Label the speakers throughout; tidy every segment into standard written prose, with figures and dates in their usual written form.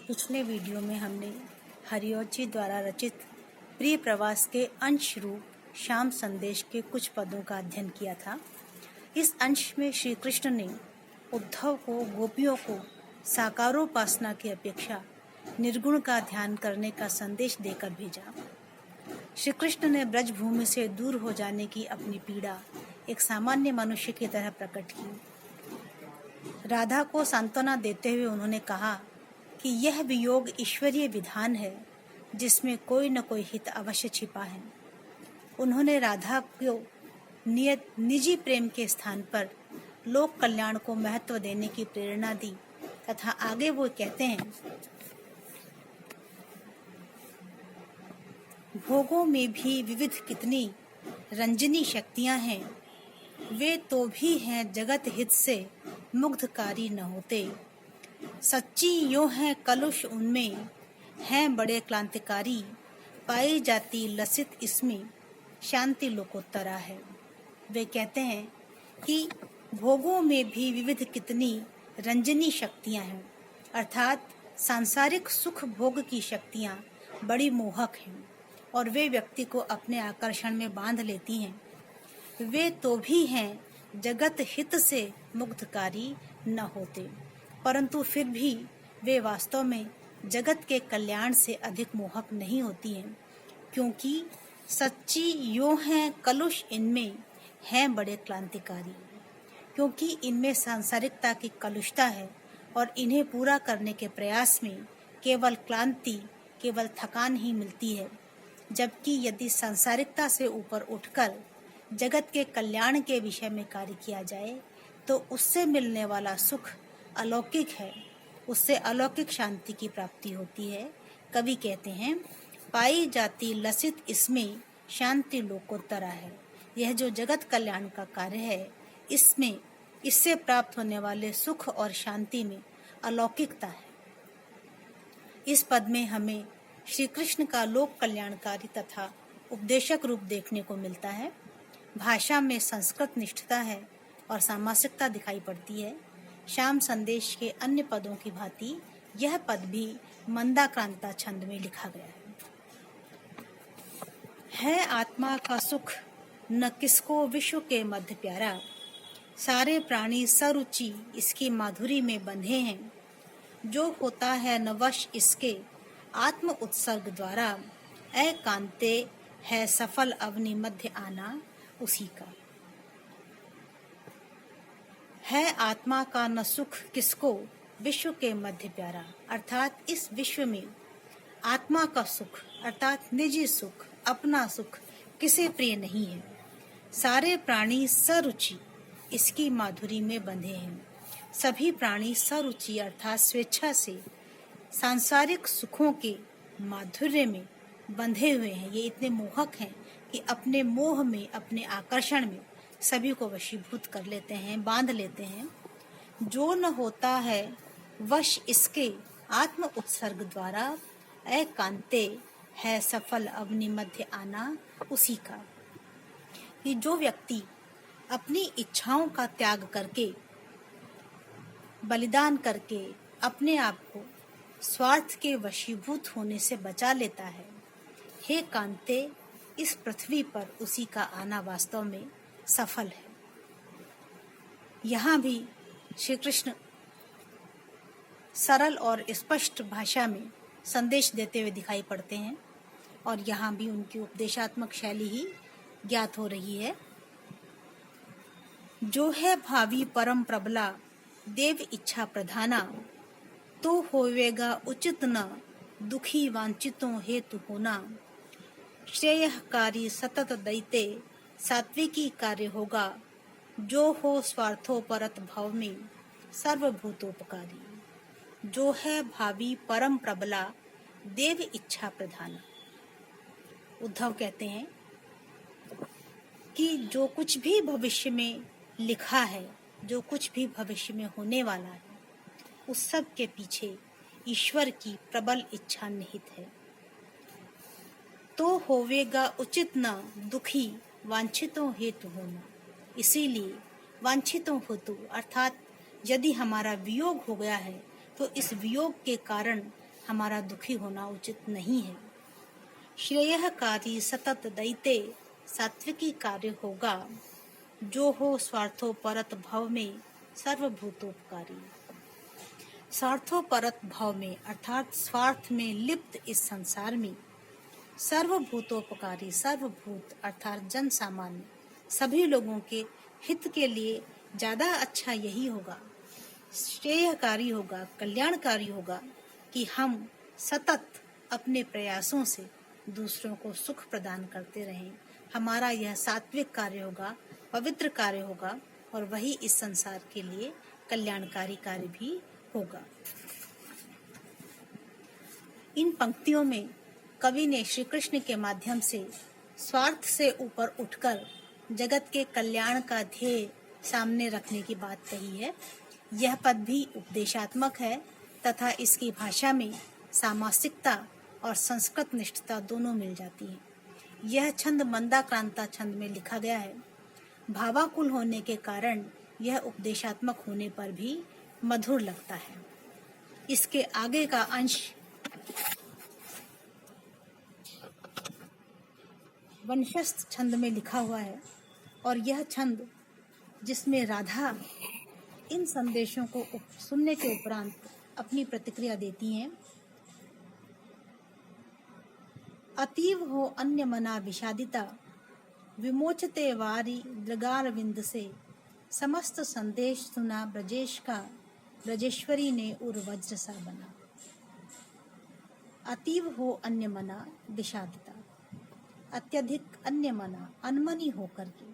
Speaker 1: पिछले वीडियो में हमने हरिऔध जी द्वारा रचित प्रिय प्रवास के अंश रूप श्याम संदेश के कुछ पदों का अध्ययन किया था। इस अंश में श्री कृष्ण ने उद्धव को गोपियों को साकारोपासना की अपेक्षा निर्गुण का ध्यान करने का संदेश देकर भेजा। श्री कृष्ण ने ब्रजभूमि से दूर हो जाने की अपनी पीड़ा एक सामान्य मनुष्य की तरह प्रकट की। राधा को सांत्वना देते हुए उन्होंने कहा कि यह वियोग ईश्वरीय विधान है जिसमें कोई न कोई हित अवश्य छिपा है। उन्होंने राधा को निजी प्रेम के स्थान पर लोक कल्याण को महत्व देने की प्रेरणा दी तथा आगे वो कहते हैं, भोगों में भी विविध कितनी रंजनी शक्तियां हैं, वे तो भी हैं जगत हित से मुग्धकारी न होते। सच्ची यो है कलुष उनमें, हैं बड़े क्रांतिकारी, पाई जाती लसित इसमें, शांति लोकोत्तरा है। वे कहते हैं कि भोगों में भी विविध कितनी रंजनी शक्तियां हैं, अर्थात सांसारिक सुख भोग की शक्तियां बड़ी मोहक हैं और वे व्यक्ति को अपने आकर्षण में बांध लेती हैं। वे तो भी हैं जगत हित से मुग्धकारी न होते, परंतु फिर भी वे वास्तव में जगत के कल्याण से अधिक मोहक नहीं होती हैं, क्योंकि सच्ची यो हैं कलुष इनमें, हैं बड़े क्रांतिकारी। क्योंकि इनमें सांसारिकता की कलुषता है और इन्हें पूरा करने के प्रयास में केवल क्लांति, केवल थकान ही मिलती है। जबकि यदि सांसारिकता से ऊपर उठकर जगत के कल्याण के विषय में कार्य किया जाए तो उससे मिलने वाला सुख अलौकिक है, उससे अलौकिक शांति की प्राप्ति होती है। कवि कहते हैं, पाई जाती लसित इसमें, शांति लोकोत्तरा है। यह जो जगत कल्याण का कार्य है, इसमें इससे प्राप्त होने वाले सुख और शांति में अलौकिकता है। इस पद में हमें श्री कृष्ण का लोक कल्याणकारी तथा उपदेशक रूप देखने को मिलता है। भाषा में संस्कृत निष्ठता है और सामासिकता दिखाई पड़ती है। श्याम संदेश के अन्य पदों की भांति यह पद भी मंदाक्रांता छंद में लिखा गया है आत्मा का सुख न किसको विश्व के मध्य प्यारा, सारे प्राणी सरुचि इसकी माधुरी में बंधे हैं। जो होता है न वश इसके आत्म उत्सर्ग द्वारा, एकांते है सफल अवनि मध्य आना उसी का। है आत्मा का न सुख किसको विश्व के मध्य प्यारा, अर्थात इस विश्व में आत्मा का सुख अर्थात निजी सुख, अपना सुख किसे प्रिय नहीं है। सारे प्राणी सरुचि इसकी माधुरी में बंधे हैं। सभी प्राणी सरुचि अर्थात स्वेच्छा से सांसारिक सुखों के माधुर्य में बंधे हुए हैं। ये इतने मोहक हैं कि अपने मोह में, अपने आकर्षण में सभी को वशीभूत कर लेते हैं, बांध लेते हैं। जो न होता है वश इसके आत्म उत्सर्ग द्वारा, एकांते है सफल अवनि मध्य आना उसी का। कि जो व्यक्ति अपनी इच्छाओं का त्याग करके, बलिदान करके अपने आप को स्वार्थ के वशीभूत होने से बचा लेता है, हे कांते, इस पृथ्वी पर उसी का आना वास्तव में सफल है। यहाँ भी श्री कृष्ण सरल और स्पष्ट भाषा में संदेश देते हुए दिखाई पड़ते हैं और यहाँ भी उनकी उपदेशात्मक शैली ही ज्ञात हो रही है। जो है भावी परम प्रबला, देव इच्छा प्रधाना, तो होवेगा उचित न दुखी वांछितों हेतु होना। श्रेयकारी सतत दैते सात्विकी कार्य होगा, जो हो स्वार्थोपरत भाव में सर्वभूतोपकारी। जो है भावी परम प्रबला, देव इच्छा प्रधाना। उद्धव कहते हैं कि जो कुछ भी भविष्य में लिखा है, जो कुछ भी भविष्य में होने वाला है, उस सब के पीछे ईश्वर की प्रबल इच्छा निहित है। तो होवेगा उचित न दुखी वांछितों हेतु होना। इसीलिए वांछितों हेतु अर्थात यदि हमारा वियोग हो गया है तो इस वियोग के कारण हमारा दुखी होना उचित नहीं है। श्रेयःकारी सतत दैते सात्विकी कार्य होगा, जो हो स्वार्थोपरत भव में सर्वभूतोपकारी। स्वार्थोपरत भव में अर्थात स्वार्थ में लिप्त इस संसार में सर्वभूतोपकारी, सर्वभूत अर्थात जन सामान्य सभी लोगों के हित के लिए ज्यादा अच्छा यही होगा, श्रेयकारी होगा, कल्याणकारी होगा कि हम सतत अपने प्रयासों से दूसरों को सुख प्रदान करते रहें। हमारा यह सात्विक कार्य होगा, पवित्र कार्य होगा और वही इस संसार के लिए कल्याणकारी कार्य भी होगा। इन पंक्तियों में कवि ने श्री कृष्ण के माध्यम से स्वार्थ से ऊपर उठकर जगत के कल्याण का ध्येय सामने रखने की बात कही है। यह पद भी उपदेशात्मक है तथा इसकी भाषा में सामासिकता और संस्कृत निष्ठता दोनों मिल जाती है। यह छंद मंदाक्रांता छंद में लिखा गया है। भावाकुल होने के कारण यह उपदेशात्मक होने पर भी मधुर लगता है। इसके आगे का अंश वंशस्थ छंद में लिखा हुआ है और यह छंद जिसमें राधा इन संदेशों को सुनने के उपरांत अपनी प्रतिक्रिया देती हैं। अतीव हो अन्य मना विषादिता, विमोचते वारी दृगारविंद से, समस्त संदेश सुना ब्रजेश का, ब्रजेश्वरी ने उर वज्र सा बना। अतीव हो अन्य मना विषादिता, अत्यधिक अन्य मना अनमनी होकर के,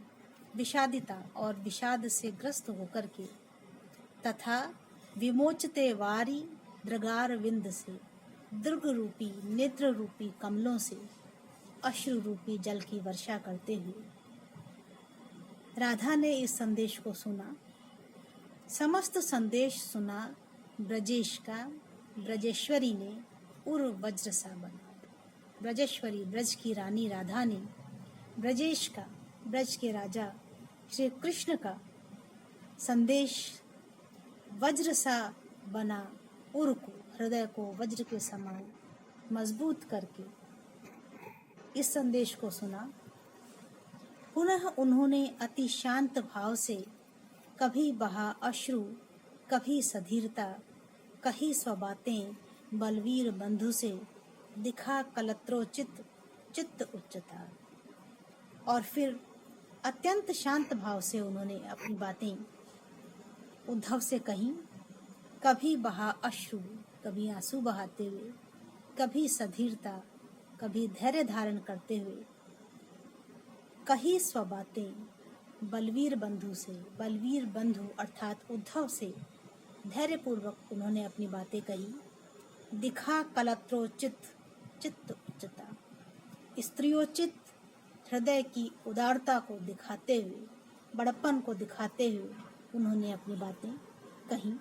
Speaker 1: विषादिता और विषाद से ग्रस्त होकर के, तथा विमोचते वारी दृगार विंद से, दृग रूपी नेत्र रूपी कमलों से अश्रु रूपी जल की वर्षा करते हुए राधा ने इस संदेश को सुना। समस्त संदेश सुना ब्रजेश का, ब्रजेश्वरी ने उर वज्र सा बना। ब्रजेश्वरी ब्रज की रानी राधा ने ब्रजेश का, ब्रज के राजा श्री कृष्ण का संदेश वज्र सा बना, उर को, हृदय को वज्र के समान मजबूत करके इस संदेश को सुना। पुनः उन्होंने अति शांत भाव से कभी बहा अश्रु, कभी सधीरता, कही स्वबातें बलवीर बंधु से, दिखा कलत्रोचित चित्त उच्चता। और फिर अत्यंत शांत भाव से उन्होंने अपनी बातें उद्धव से कही। कभी बहा अश्रु, कभी आंसू बहाते हुए, कभी सधीरता, कभी धैर्य धारण करते हुए, कही स्वबातें बलवीर बंधु से, बलवीर बंधु अर्थात उद्धव से धैर्यपूर्वक उन्होंने अपनी बातें कही। दिखा कलत्रोचित चित्त उच्चता, स्त्रियोचित हृदय की उदारता को दिखाते हुए, बड़प्पन को दिखाते हुए उन्होंने अपनी बातें कही।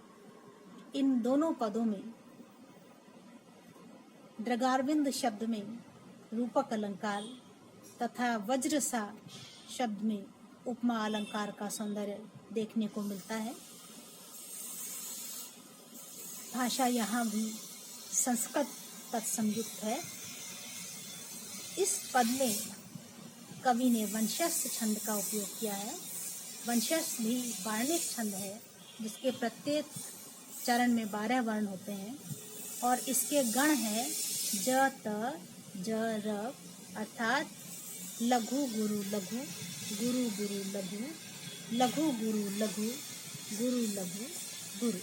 Speaker 1: इन दोनों पदों में दृगारविंद शब्द में रूपक अलंकार तथा वज्र सा शब्द में उपमा अलंकार का सौंदर्य देखने को मिलता है। भाषा यहाँ भी संस्कृत तत्संयुक्त है। इस पद में कवि ने वंशस्थ छंद का उपयोग किया है। वंशस्थ भी वार्णिक छंद है जिसके प्रत्येक चरण में 12 वर्ण होते हैं और इसके गण है ज त ज र अर्थात लघु गुरु लघु, गुरु गुरु लघु, लघु गुरु लघु, गुरु लघु गुरु।